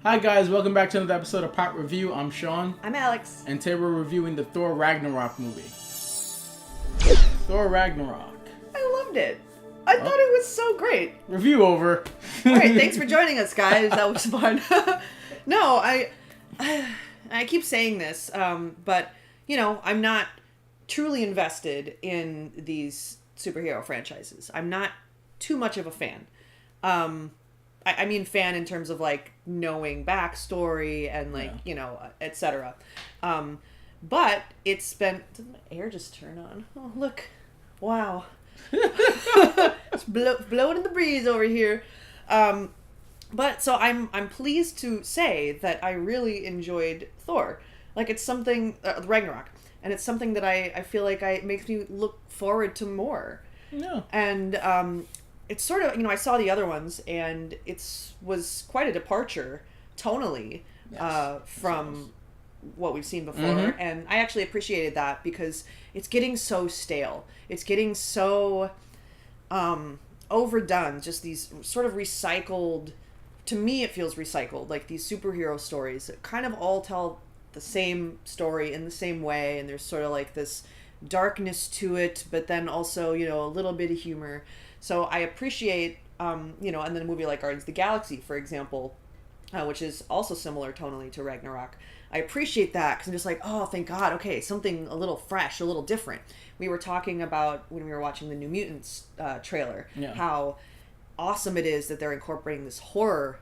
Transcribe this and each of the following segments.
Hi guys, welcome back to another episode of Pop Review. I'm Sean. I'm Alex. And today we're reviewing the Thor Ragnarok movie. Thor Ragnarok. I loved it. I thought it was so great. Review over. Alright, thanks for joining us, guys. That was fun. No, I keep saying this, but, you know, I'm not truly invested in these superhero franchises. I'm not too much of a fan. I mean fan in terms of, like, knowing backstory and, like, you know, etc. But it's been... Did my air just turn on? Oh, look. Wow. It's blowing in the breeze over here. But so I'm pleased to say that I really enjoyed Thor. Like, it's something... Ragnarok. And it's something that I feel like it makes me look forward to more. Yeah. And... it's sort of, you know, I saw the other ones, and was quite a departure tonally from what we've seen before. Mm-hmm. And I actually appreciated that because it's getting so stale. It's getting so overdone. Just these sort of recycled, to me it feels recycled, like these superhero stories that kind of all tell the same story in the same way, and there's sort of like this darkness to it, but then also, you know, a little bit of humor. So I appreciate, you know, and then a movie like Guardians of the Galaxy, for example, which is also similar tonally to Ragnarok. I appreciate that because I'm just like, oh, thank God. Okay, something a little fresh, a little different. We were talking about when we were watching the New Mutants trailer, how awesome it is that they're incorporating this horror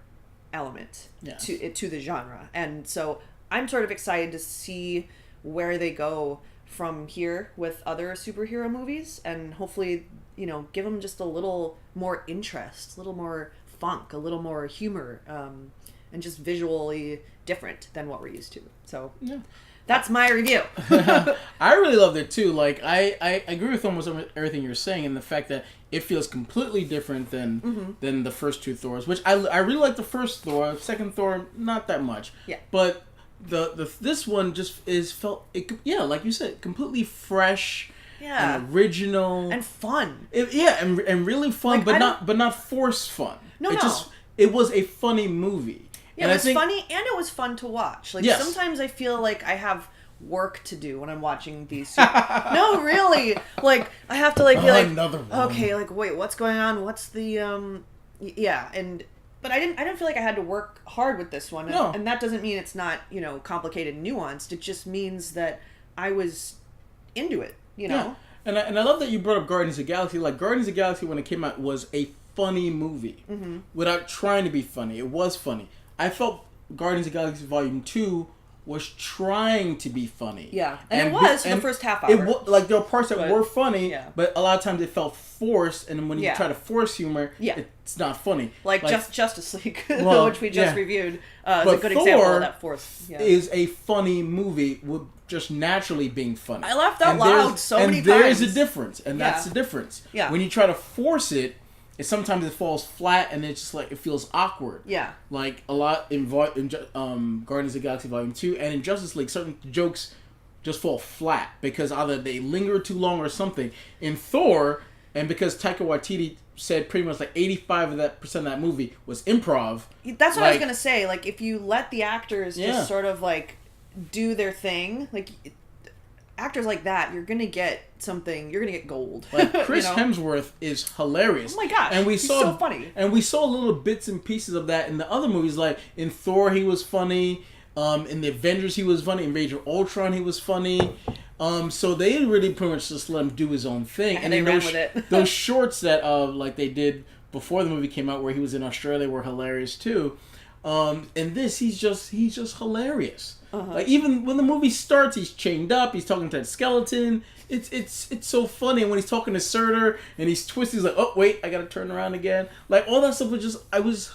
element to the genre. And so I'm sort of excited to see where they go from here with other superhero movies, and hopefully, you know, give them just a little more interest, a little more funk, a little more humor, and just visually different than what we're used to. So that's my review. I really loved it too. Like, I agree with almost everything you're saying, and the fact that it feels completely different than the first two Thors, which I really like the first Thor. Second Thor, not that much. Yeah. But this one just felt like you said, completely fresh. Yeah, and original and fun. And really fun, like, but not forced fun. It was a funny movie. Yeah, and it was funny, and it was fun to watch. Like, sometimes I feel like I have work to do when I'm watching these. No, really. Like, I have to, like, be like, another one. Okay, like, wait, what's going on? What's the But I didn't feel like I had to work hard with this one. No. And that doesn't mean it's not, you know, complicated and nuanced. It just means that I was into it, you know? Yeah. And I love that you brought up Guardians of the Galaxy. Like, Guardians of the Galaxy, when it came out, was a funny movie. Mm-hmm. Without trying to be funny. It was funny. I felt Guardians of the Galaxy Volume 2 was trying to be funny. Yeah. And it was for the first half hour. Like, there were parts that were funny, but a lot of times it felt forced, and when you try to force humor, it's not funny. Like Justice League, which we just reviewed, is a good Thor example of that force. Yeah. Is a funny movie with just naturally being funny. I laughed out loud so many times. And there's a difference, and that's the difference. Yeah. When you try to force it, sometimes it falls flat, and it's just like, it feels awkward. Yeah. Like, a lot in Guardians of the Galaxy Volume 2 and in Justice League, certain jokes just fall flat because either they linger too long or something. In Thor, and because Taika Waititi said pretty much like 85% of that movie was improv. That's what I was going to say. Like, if you let the actors just sort of, like, do their thing, like, actors like that, you're gonna get something. You're gonna get gold. Like, Chris Hemsworth is hilarious. Oh my gosh, and he's so funny. And we saw little bits and pieces of that in the other movies. Like, in Thor, he was funny. In the Avengers, he was funny. In Age of Ultron, he was funny. So they really pretty much just let him do his own thing. And they ran with it. Those shorts that like they did before the movie came out, where he was in Australia, were hilarious too. In this, he's just hilarious. Uh-huh. Like, even when the movie starts, he's chained up. He's talking to that skeleton. It's so funny. And when he's talking to Surtur and he's twisted, he's like, oh wait, I gotta turn around again. Like, all that stuff was just, I was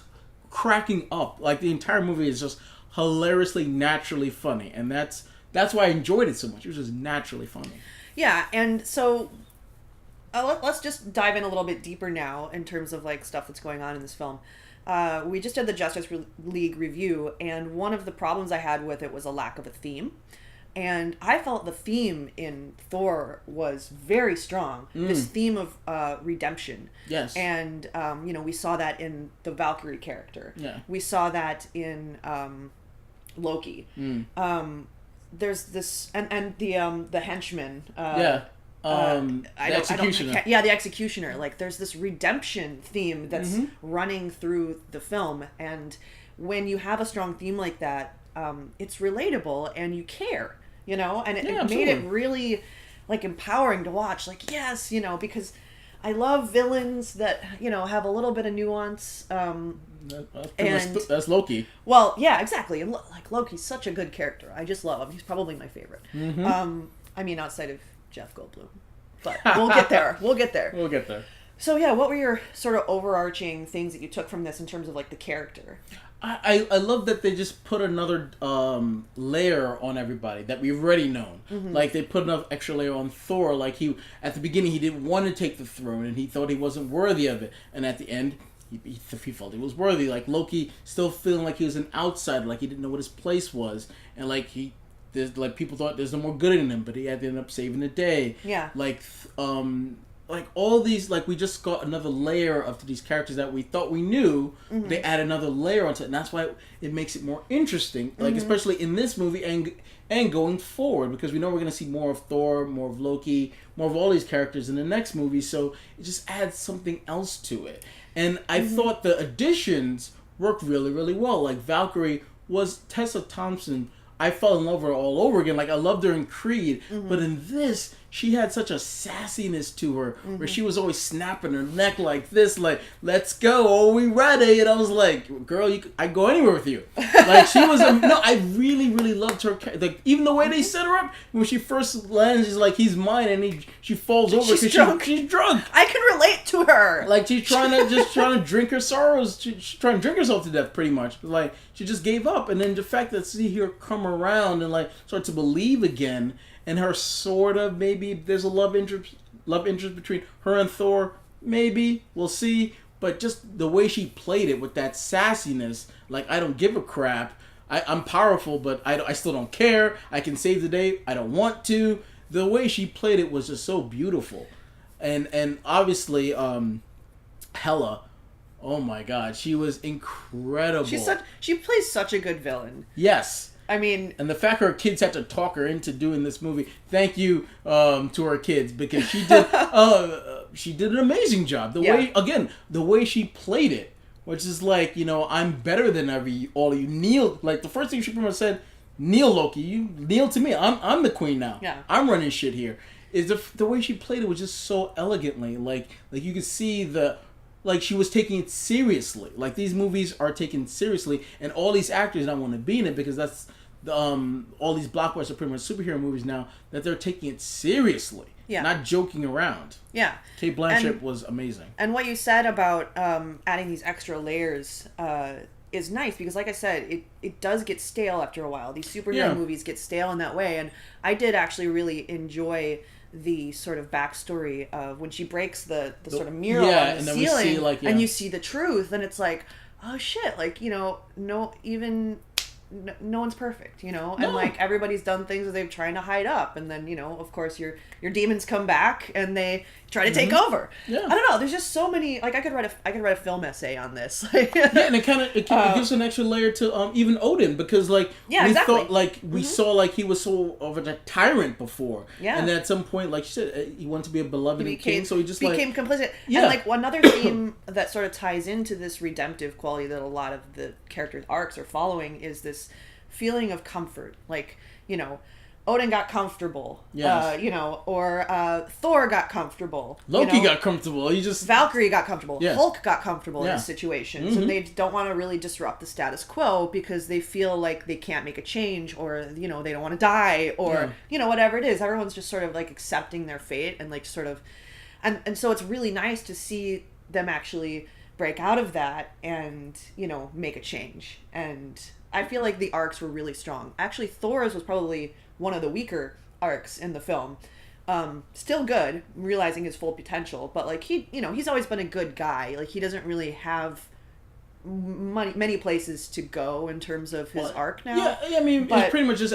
cracking up. Like, the entire movie is just hilariously, naturally funny, and that's why I enjoyed it so much. It was just naturally funny. Yeah, and so let's just dive in a little bit deeper now in terms of, like, stuff that's going on in this film. We just did the Justice League review, and one of the problems I had with it was a lack of a theme. And I felt the theme in Thor was very strong. This theme of redemption. Yes. And, we saw that in the Valkyrie character. Yeah. We saw that in Loki. There's this... And the henchman. The Executioner. The Executioner. Like, there's this redemption theme that's running through the film. And when you have a strong theme like that, it's relatable and you care. And it made it really, like, empowering to watch. Like, yes, because I love villains that, have a little bit of nuance. That's Loki. Well, yeah, exactly. And like, Loki's such a good character. I just love him. He's probably my favorite. Outside of Jeff Goldblum. But we'll get there. We'll get there. So, yeah, what were your sort of overarching things that you took from this in terms of, like, the character? I love that they just put another layer on everybody that we've already known. Like, they put another extra layer on Thor. Like, at the beginning, he didn't want to take the throne, and he thought he wasn't worthy of it. And at the end, he felt he was worthy. Like, Loki still feeling like he was an outsider, like he didn't know what his place was. And, like, people thought there's no more good in him, but he had to end up saving the day. Yeah. Like all these, like, we just got another layer of these characters that we thought we knew. They add another layer onto it, and that's why it makes it more interesting. Like, especially in this movie and going forward, because we know we're going to see more of Thor, more of Loki, more of all these characters in the next movie. So it just adds something else to it. And I thought the additions worked really, really well. Like, Valkyrie was Tessa Thompson. I fell in love with her all over again. Like, I loved her in Creed, but in this, she had such a sassiness to her, where she was always snapping her neck like this, like, let's go, are we ready? And I was like, girl, I'd go anywhere with you. Like, she was, I really, really loved her. Like, even the way they set her up, when she first lands, she's like, he's mine, and she falls over because she's drunk. I can relate to her. Like, she's trying to drink her sorrows. She's trying to drink herself to death, pretty much. Like, she just gave up. And then the fact that see her come around and, like, start to believe again, and her sort of, maybe there's a love interest between her and Thor, maybe, we'll see. But just the way she played it with that sassiness, like, I don't give a crap. I'm powerful, but I still don't care. I can save the day. I don't want to. The way she played it was just so beautiful. And obviously, Hela, oh my God, she was incredible. She plays such a good villain. Yes. I mean... And the fact her kids had to talk her into doing this movie, thank you to her kids, because she did an amazing job. The way she played it, which is like, I'm better than all of you. Kneel, like, the first thing she pretty much said, kneel, Loki, you kneel to me. I'm the queen now. Yeah. I'm running shit here. Is the way she played it was just so elegantly. Like you could see like, she was taking it seriously. Like, these movies are taken seriously, and all these actors I want to be in it, because that's all these blockbuster, pretty much superhero movies now, that they're taking it seriously, not joking around. Yeah, Kate Blanchett was amazing. And what you said about adding these extra layers is nice, because, like I said, it does get stale after a while. These superhero movies get stale in that way, and I did actually really enjoy the sort of backstory of when she breaks the sort of mural on the ceiling, and you see the truth, and it's like, oh shit, like, no one's perfect, and like, everybody's done things that they're trying to hide up, and then, of course, your demons come back and they try to take over. I don't know, there's just so many, like, I could write a film essay on this. And it gives an extra layer to even Odin, because, like, thought, like, we saw, like, he was so of a tyrant before, and then at some point, like you said, he wanted to be a beloved king, so he just became complicit. And, like, another theme that sort of ties into this redemptive quality that a lot of the characters' arcs are following is this feeling of comfort. Like, Odin got comfortable, or Thor got comfortable. Loki got comfortable. Valkyrie got comfortable. Yeah. Hulk got comfortable in this situation. So they don't want to really disrupt the status quo, because they feel like they can't make a change, or, they don't want to die, or, whatever it is. Everyone's just sort of, like, accepting their fate, and, like, sort of... And so it's really nice to see them actually break out of that and, make a change. And I feel like the arcs were really strong. Actually, Thor's was probably one of the weaker arcs in the film. Still good, realizing his full potential, but, like, he's always been a good guy. Like, he doesn't really have many places to go in terms of his arc now. Yeah, I mean, it's pretty much just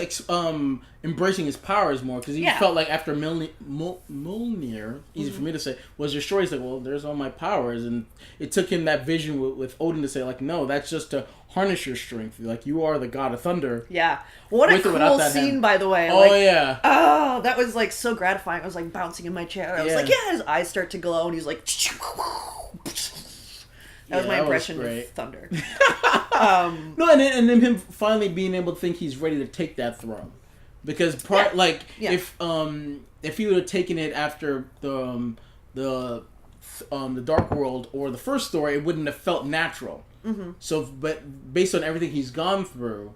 embracing his powers more, because he felt like after Mjolnir, easy for me to say, was destroyed. He's like, well, there's all my powers, and it took him that vision with Odin to say, like, no, that's just to harness your strength. Like, you are the god of thunder. Yeah. What a cool scene, by the way. Oh, yeah. Oh, that was, like, so gratifying. I was, like, bouncing in my chair. I was like, yeah, his eyes start to glow, and he's like... That was my impression of thunder. No, and then him finally being able to think he's ready to take that throne, because if he would have taken it after the Dark World or the first story, it wouldn't have felt natural. Mm-hmm. So, but based on everything he's gone through,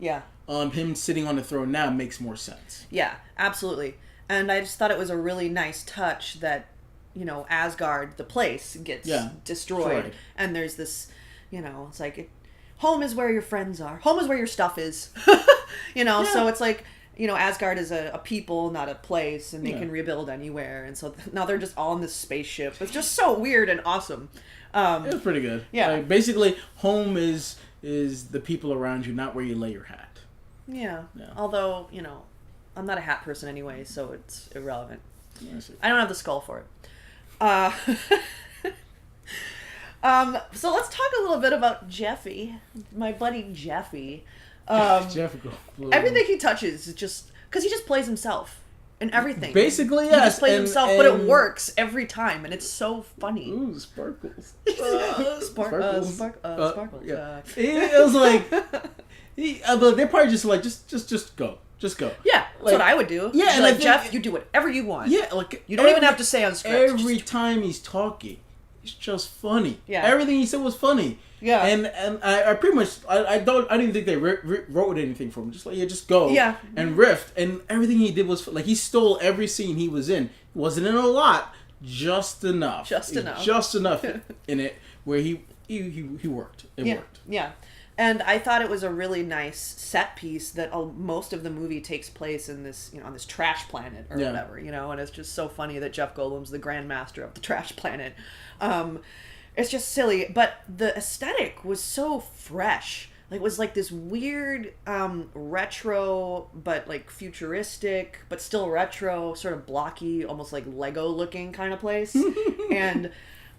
him sitting on the throne now makes more sense. Yeah, absolutely. And I just thought it was a really nice touch that, you know, Asgard, the place, gets destroyed. And there's this, you know, it's like, home is where your friends are. Home is where your stuff is. You know, so it's like, you know, Asgard is a people, not a place, and they can rebuild anywhere. And so now they're just all in this spaceship. It's just so weird and awesome. It was pretty good. Yeah. Like, basically, home is the people around you, not where you lay your hat. Yeah. Although, you know, I'm not a hat person anyway, so it's irrelevant. I don't have the skull for it. So let's talk a little bit about Jeffy, my buddy Jeffy. Everything he touches is just because he just plays himself in everything. Basically, yes. He just plays himself, but it works every time, and it's so funny. Ooh, sparkles. Sparkles. Yeah. It was like they're probably just like just go. Just go. Yeah, that's what I would do. Yeah, and like, Jeff, you do whatever you want. Yeah, like you don't even have to say on script. Every time he's talking, it's just funny. Yeah, everything he said was funny. Yeah, and I pretty much I didn't think they wrote anything for him. Just like just go. Yeah, and riffed, and everything he did was like he stole every scene he was in. He wasn't in a lot, just enough. Just enough in it where he worked. It worked. Yeah. And I thought it was a really nice set piece that most of the movie takes place in this, you know, on this trash planet or whatever, you know, and it's just so funny that Jeff Goldblum's the grandmaster of the trash planet. It's just silly, but the aesthetic was so fresh. Like, it was like this weird retro, but like futuristic, but still retro, sort of blocky, almost like Lego looking kind of place. And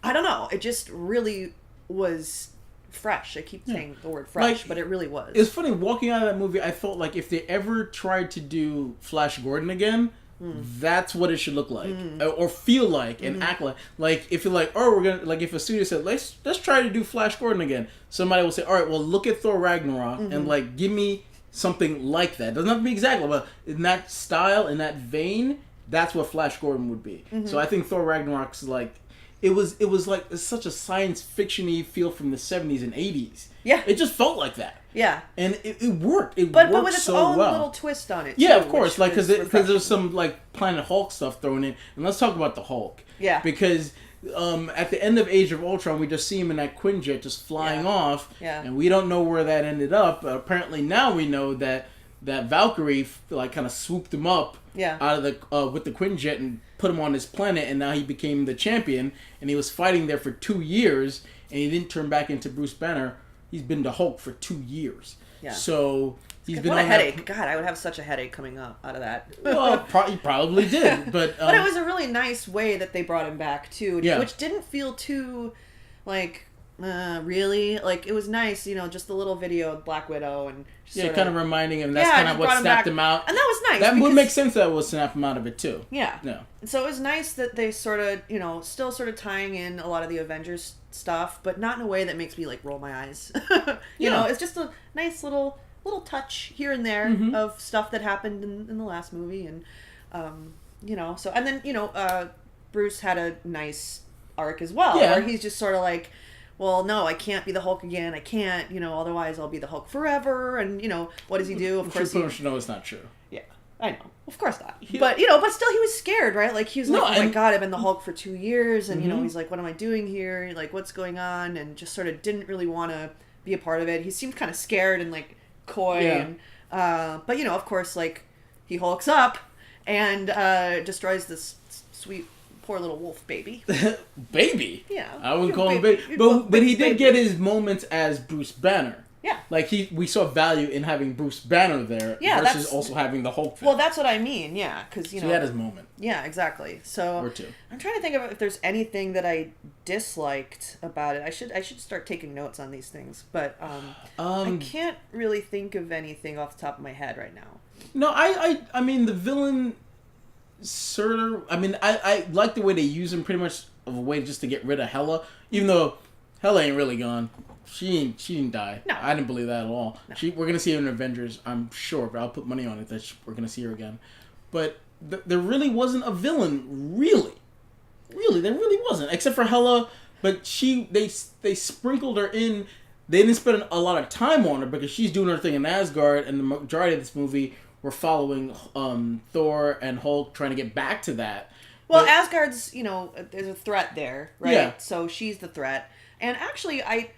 I don't know, it just really was fresh. I keep saying the word fresh, like, but it really was. It's funny, walking out of that movie, I felt like if they ever tried to do Flash Gordon again, that's what it should look like or feel like and act like. Like if you're like, oh, we're gonna, like if a studio said, let's try to do Flash Gordon again, somebody will say, all right, well, look at Thor Ragnarok and like give me something like that. It doesn't have to be exactly, but in that style, in that vein, that's what Flash Gordon would be. So I think Thor Ragnarok's like, it was like such a science fiction-y feel from the 70s and 80s. Yeah. It just felt like that. Yeah. And it worked. But with its own little twist on it. Yeah, too, of course. Like, because there's some, like, Planet Hulk stuff thrown in. And let's talk about the Hulk. Yeah. Because at the end of Age of Ultron, we just see him in that Quinjet just flying off. Yeah. And we don't know where that ended up. But apparently now we know that Valkyrie, like, kind of swooped him up out of the with the Quinjet and put him on his planet, and now he became the champion, and he was fighting there for 2 years, and he didn't turn back into Bruce Banner. He's been the Hulk for 2 years. Yeah. So he's been on a headache. God, I would have such a headache coming up out of that. Well, he probably did, but but it was a really nice way that they brought him back too, which didn't feel too like really, like, it was nice, you know, just the little video of Black Widow and kind of reminding him that's kind of what snapped him out, and that was nice. That would make sense. That would snap him out of it too. Yeah. So it was nice that they sort of, you know, still sort of tying in a lot of the Avengers stuff, but not in a way that makes me like roll my eyes. You know, it's just a nice little touch here and there of stuff that happened in the last movie, and you know, so, and then, you know, Bruce had a nice arc as well, where he's just sort of like, well, no, I can't be the Hulk again. I can't, you know, otherwise I'll be the Hulk forever. And, you know, what does he do? Of course, no, it's not true. Yeah, I know. Of course not. But, you know, but still he was scared, right? Like, he was like, oh my God, I've been the Hulk for 2 years. And, you know, he's like, what am I doing here? Like, what's going on? And just sort of didn't really want to be a part of it. He seemed kind of scared and, like, coy. And, but, you know, of course, like, he hulks up and destroys this sweet poor little wolf baby. Baby. Yeah. I wouldn't call him baby, but he did get his moments as Bruce Banner. Yeah. Like we saw value in having Bruce Banner there versus also having the Hulk film. Well, that's what I mean. Yeah, because so he had his moment. Yeah, exactly. So or two. I'm trying to think of if there's anything that I disliked about it. I should start taking notes on these things, but I can't really think of anything off the top of my head right now. No, I mean the villain sort of. I mean I like the way they use him pretty much of a way just to get rid of Hela, even though Hela ain't really gone. She didn't die. No. I didn't believe that at all. No. We're gonna see her in Avengers, I'm sure, but I'll put money on it that we're gonna see her again. But there really wasn't a villain, really, there really wasn't, except for Hela. But they sprinkled her in. They didn't spend a lot of time on her because she's doing her thing in Asgard, and the majority of this movie we're following Thor and Hulk trying to get back to that. Well, but Asgard's, there's a threat there, right? Yeah. So she's the threat. And actually, I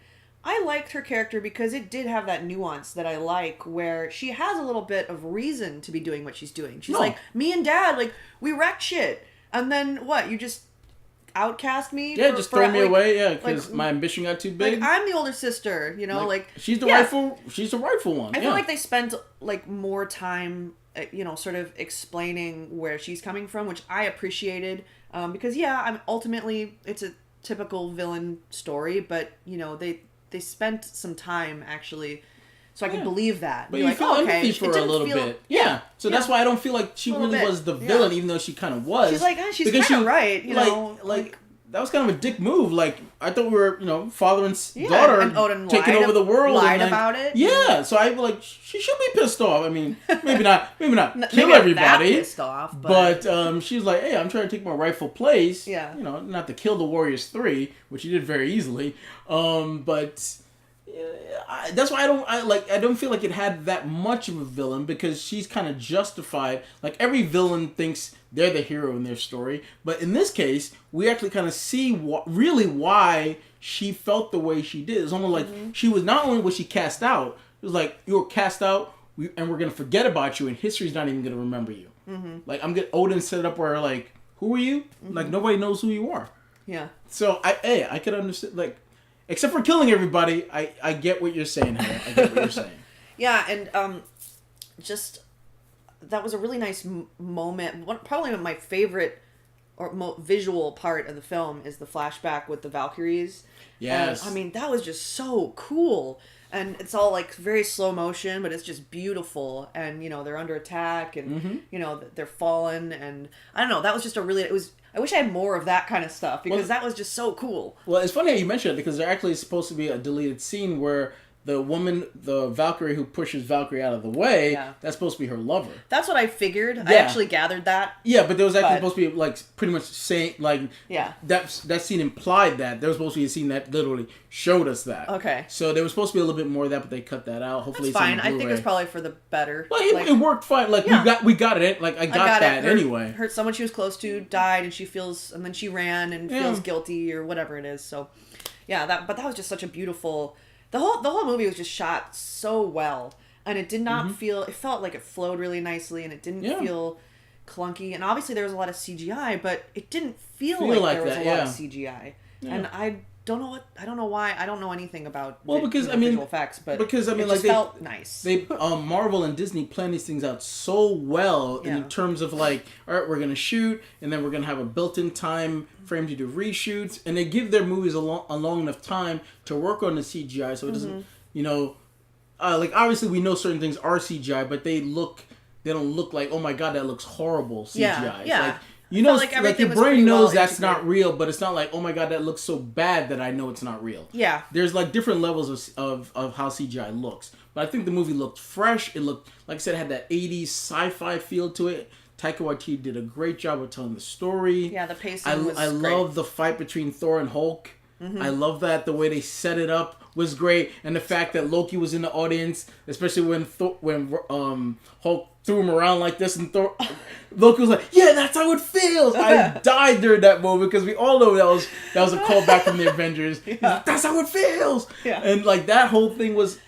liked her character because it did have that nuance that I like, where she has a little bit of reason to be doing what she's doing. She's like, me and Dad, like, we wrecked shit. And then what? You just outcast me? Yeah, just throw me away, because my ambition got too big. Like, I'm the older sister, she's the rightful one. I feel like they spent, more time, sort of explaining where she's coming from, which I appreciated. Because, ultimately, it's a typical villain story, but, they spent some time, actually, so I could believe that. But you feel empathy for her a little bit. Yeah. So that's why I don't feel like she really was the villain, even though she kind of was. She's like, she's kind of right, Like, that was kind of a dick move. Like, I thought we were, father and daughter and Odin taking over the world. Lied about it. Yeah. So I like, she should be pissed off. I mean, maybe not kill maybe everybody. Not that pissed off, but she's like, hey, I'm trying to take my rightful place. Yeah. Not to kill the Warriors 3, which he did very easily. But that's why I don't feel like it had that much of a villain, because she's kind of justified. Like, every villain thinks they're the hero in their story, but in this case, we actually kind of see really why she felt the way she did. It's almost like she was, not only was she cast out, it was like, you were cast out, and we're gonna forget about you, and history's not even gonna remember you. Like, Odin set it up where, like, who are you? Like, nobody knows who you are. Yeah. So I could understand, like, except for killing everybody, I get what you're saying here. I get what you're saying. Yeah, and just that was a really nice moment. Probably my favorite or visual part of the film is the flashback with the Valkyries. Yes. And, I mean, that was just so cool. And it's all like very slow motion, but it's just beautiful. And, they're under attack and, they're fallen. And I don't know, that was just I wish I had more of that kind of stuff, because that was just so cool. Well, it's funny how you mention it, because there actually is supposed to be a deleted scene where the Valkyrie who pushes Valkyrie out of the way, that's supposed to be her lover. That's what I figured. I actually gathered that. Yeah, but there was actually supposed to be, like, pretty much saying, like, that scene implied that. There was supposed to be a scene that literally showed us that. Okay. So there was supposed to be a little bit more of that, but they cut that out. Hopefully that's fine. I think it's probably for the better. Well, it worked fine. Like, we got it. Like, I got that anyway. Someone she was close to died, and then she ran and feels guilty or whatever it is. So, but that was just such a beautiful. The whole movie was just shot so well, and it did not feel. It felt like it flowed really nicely, and it didn't feel clunky. And obviously there was a lot of CGI, but it didn't feel like there was a lot of CGI. Yeah. And I don't know why. I don't know anything about visual effects, but it just felt nice. They Marvel and Disney plan these things out so well in terms of, like, all right, we're gonna shoot, and then we're gonna have a built-in time frame to do reshoots, and they give their movies a long enough time to work on the CGI, so it doesn't, like, obviously we know certain things are CGI, but they don't look like, oh my god, that looks horrible CGI. Yeah. Like, like your brain knows that's not real, but it's not like, oh my god, that looks so bad that I know it's not real. Yeah. There's, like, different levels of how CGI looks. But I think the movie looked fresh. It looked, like I said, it had that 80s sci-fi feel to it. Taika Waititi did a great job of telling the story. Yeah, the pacing was great. I love the fight between Thor and Hulk. I love that. The way they set it up was great. And the fact that Loki was in the audience, especially when Hulk threw him around like this, and Loki was like, yeah, that's how it feels. I died during that moment, because we all know that was a callback from the Avengers. Like, that's how it feels. Yeah. And, like, that whole thing was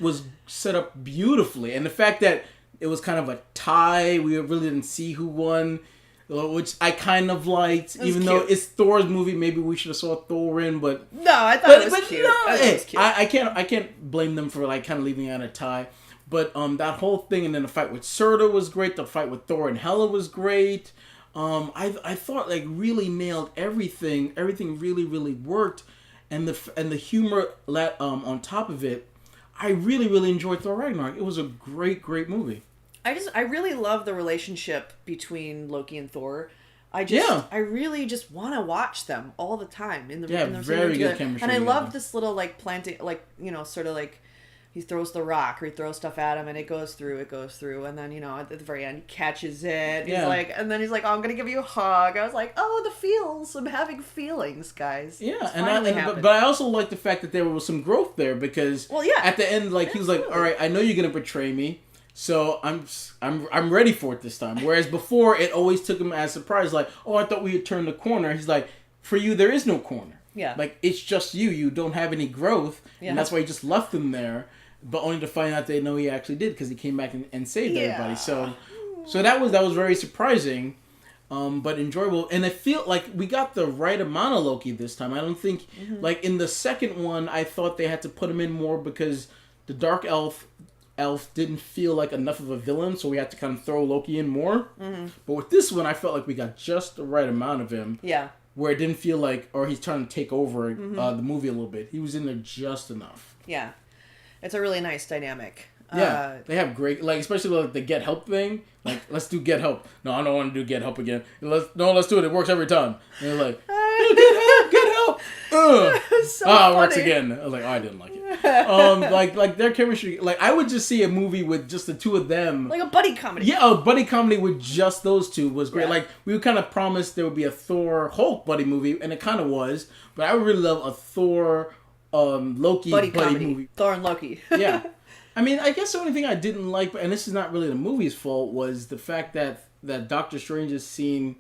set up beautifully. And the fact that it was kind of a tie, we really didn't see who won. which I kind of liked, even though it's Thor's movie. Maybe we should have saw Thor in, but no, I thought it was cute. No, it was cute. I can't blame them for like kind of leaving out a tie. But that whole thing, and then the fight with Surtur was great. The fight with Thor and Hela was great. I thought like really nailed everything. Everything really worked, and the humor on top of it. I really enjoyed Thor Ragnarok. It was a great movie. I really love the relationship between Loki and Thor. I really just want to watch them all the time in the very good chemistry. And I love this little like planting, like sort of like he throws the rock or he throws stuff at him and it goes through, and then at the very end he catches it. He's like, and then he's like, "Oh, I'm gonna give you a hug." I was like, "Oh, the feels! I'm having feelings, guys." Yeah, but I also like the fact that there was some growth there because at the end, like he was like, "All right, I know you're gonna betray me." So I'm ready for it this time. Whereas before, it always took him as a surprise. Like, oh, I thought we had turned the corner. He's like, for you, there is no corner. Yeah. Like, it's just you. You don't have any growth. Yeah. And that's why he just left them there. But only to find out they know he actually did because he came back and saved everybody. So that was very surprising, but enjoyable. And I feel like we got the right amount of Loki this time. I don't think, like, in the second one, I thought they had to put him in more because the Dark Elf didn't feel like enough of a villain, so we had to kind of throw Loki in more. Mm-hmm. But with this one, I felt like we got just the right amount of him. Yeah. Where it didn't feel like, or he's trying to take over the movie a little bit. He was in there just enough. Yeah. It's a really nice dynamic. Yeah. They have great, like, especially like the get help thing. Like, let's do get help. No, I don't want to do get help again. Let's do it. It works every time. And they're like, get help. So funny. It works again. I was like, I didn't like it. Like their chemistry. Like I would just see a movie with just the two of them, like a buddy comedy. Yeah, a buddy comedy with just those two was great. Yeah. Like we would kind of promised there would be a Thor Hulk buddy movie, and it kind of was. But I would really love a Thor Loki buddy movie. Thor and Loki. Yeah, I mean, I guess the only thing I didn't like, and this is not really the movie's fault, was the fact that Doctor Strange's scene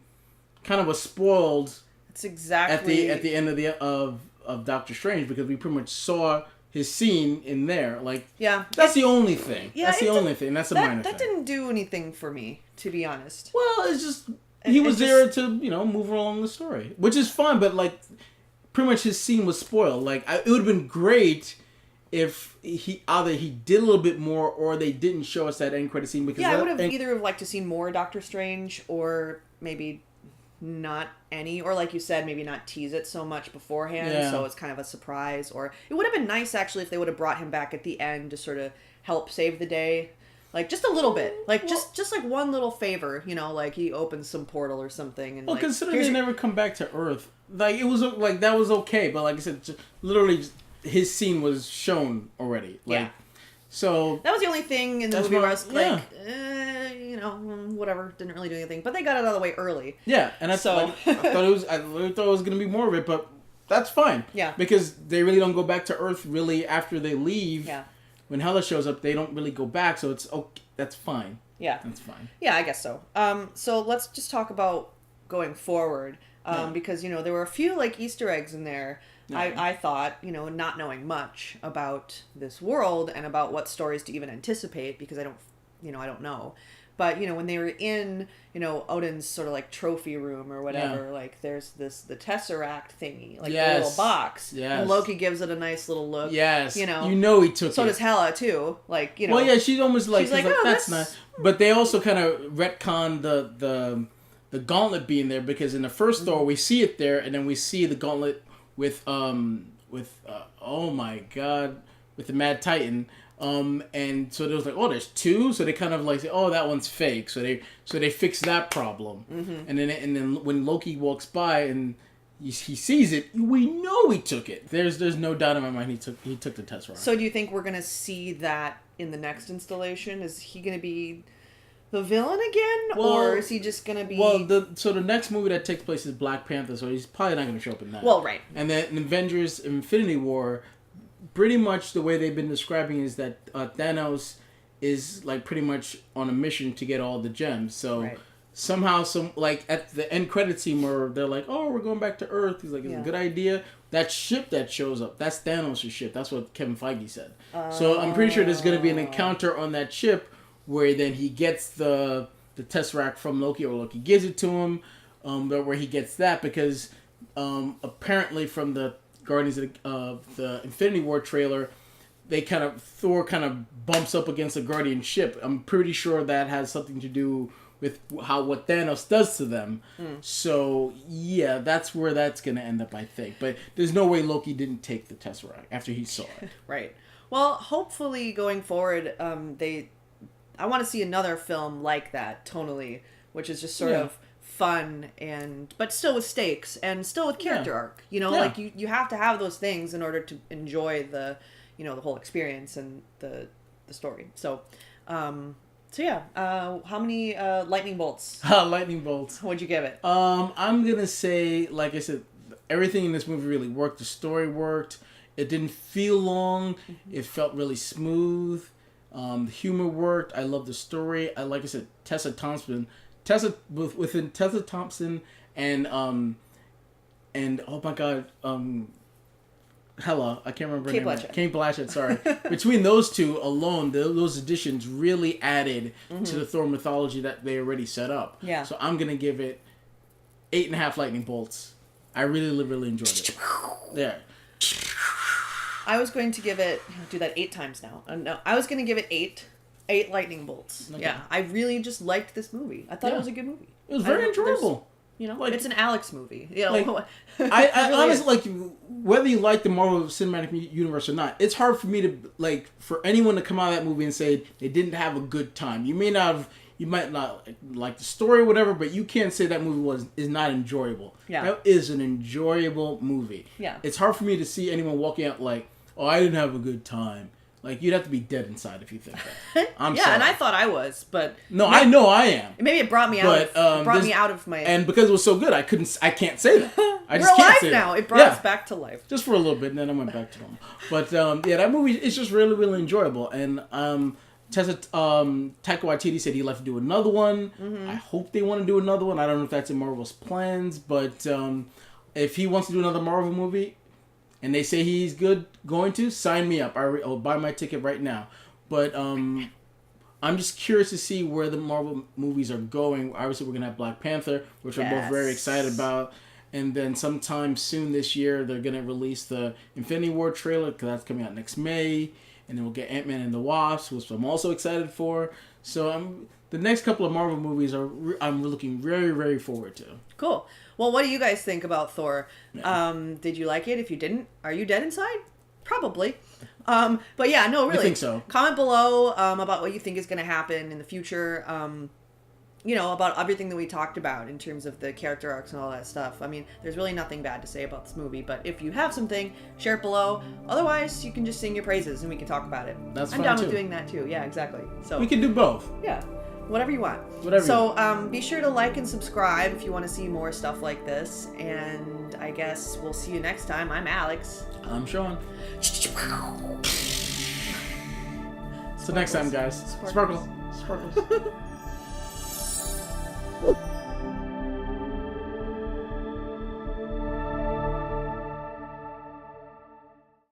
kind of was spoiled. It's exactly at the end of Doctor Strange because we pretty much saw his scene in there. Like, that's the only thing. Yeah, that's the only thing. That's a minor thing. That didn't do anything for me, to be honest. Well, it's just he was there to move along the story, which is fine. But like, pretty much his scene was spoiled. Like, it would have been great if he did a little bit more or they didn't show us that end credit scene because I would have either liked to see more Doctor Strange or maybe not any, or like you said, maybe not tease it so much beforehand, so it's kind of a surprise. Or it would have been nice actually if they would have brought him back at the end to sort of help save the day, like just a little bit, like just like one little favor, like he opens some portal or something. And well, considering they never come back to Earth, like it was like that was okay, but like I said, literally his scene was shown already. Like, so that was the only thing in the movie where I was like, whatever, didn't really do anything. But they got it out of the way early. Yeah, and that's I really thought it was going to be more of it, but that's fine. Yeah, because they really don't go back to Earth really after they leave. Yeah, when Hela shows up, they don't really go back, so it's okay. That's fine. Yeah, that's fine. Yeah, I guess so. So let's just talk about going forward, because there were a few like Easter eggs in there. I thought, not knowing much about this world and about what stories to even anticipate because I don't know. But, when they were in, Odin's sort of like trophy room or whatever, like there's the Tesseract thingy, like the little box. Yes. And Loki gives it a nice little look. Yes. He took it. So does Hela too. Like, Well, yeah, she's almost like, oh, that's nice. But they also kind of retconned the gauntlet being there because in the first Thor we see it there and then we see the gauntlet with oh my god, with the Mad Titan, and so there was like, oh, there's two, so they kind of like say, oh, that one's fake, so they fix that problem, and then when Loki walks by and he sees it, we know he took it. There's no doubt in my mind he took the Tesseract. So do you think we're gonna see that in the next installation? Is he gonna be the villain again, or is he just gonna be? Well, the next movie that takes place is Black Panther, so he's probably not gonna show up in that. Well, right. And then in Avengers: Infinity War, pretty much the way they've been describing is that Thanos is like pretty much on a mission to get all the gems. So somehow, like at the end credit scene where they're like, "Oh, we're going back to Earth," he's like, "It's a good idea." That ship that shows up, that's Thanos' ship. That's what Kevin Feige said. So I'm pretty sure there's gonna be an encounter on that ship. Where then he gets the the Tesseract from Loki, or Loki gives it to him, where he gets that because apparently from the Guardians of the Infinity War trailer, Thor kind of bumps up against a Guardian ship. I'm pretty sure that has something to do with what Thanos does to them. So yeah, that's where that's gonna end up, I think. But there's no way Loki didn't take the Tesseract after he saw it. Right. Well, hopefully going forward, I want to see another film like that tonally, which is just sort of fun but still with stakes and still with character arc. You know, like you have to have those things in order to enjoy the whole experience and the story. So. How many lightning bolts? Lightning bolts. What'd you give it? I'm gonna say, like I said, everything in this movie really worked. The story worked. It didn't feel long. It felt really smooth. The humor worked. I love the story. Like I said, Tessa Thompson and oh my god, Hella, I can't remember her name. Kate Blanchett, sorry. Between those two alone, those additions really added to the Thor mythology that they already set up. Yeah. So I'm going to give it 8.5 lightning bolts. I really, really enjoyed it. Yeah. I was going to give it... I'll do that 8 times now. No, I was going to give it 8 lightning bolts. Okay. Yeah. I really just liked this movie. I thought it was a good movie. It was very enjoyable. Like, it's an Alex movie. Like, I really honestly, like, whether you like the Marvel Cinematic Universe or not, it's hard for me to, like, for anyone to come out of that movie and say they didn't have a good time. You might not like the story or whatever, but you can't say that movie is not enjoyable. Yeah. That is an enjoyable movie. Yeah. It's hard for me to see anyone walking out like, oh, I didn't have a good time. Like, you'd have to be dead inside if you think that. I'm sorry. And I thought I was, but... No, I know I am. Maybe it brought me out of my... And because it was so good, I can't say that. I just We're can't alive say now. that. It brought us back to life. Just for a little bit, and then I went back to normal. But, that movie is just really, really enjoyable. And Taika Waititi said he'd like to do another one. I hope they want to do another one. I don't know if that's in Marvel's plans, but if he wants to do another Marvel movie... and they say he's going to, sign me up. I'll buy my ticket right now. But I'm just curious to see where the Marvel movies are going. Obviously, we're going to have Black Panther, which we're both very excited about. And then sometime soon this year, they're going to release the Infinity War trailer, because that's coming out next May. And then we'll get Ant-Man and the Wasp, which I'm also excited for. So the next couple of Marvel movies I'm looking very, very forward to. Cool. Well, what do you guys think about Thor? Yeah. Did you like it? If you didn't, are you dead inside? Probably. But yeah, no, really. I think so. Comment below about what you think is going to happen in the future. About everything that we talked about in terms of the character arcs and all that stuff. I mean, there's really nothing bad to say about this movie, but if you have something, share it below. Otherwise, you can just sing your praises and we can talk about it. I'm down with doing that too. Yeah, exactly. So we can do both. Yeah. Whatever you want. Be sure to like and subscribe if you want to see more stuff like this. And I guess we'll see you next time. I'm Alex. I'm Sean. So next time, guys. Sparkles.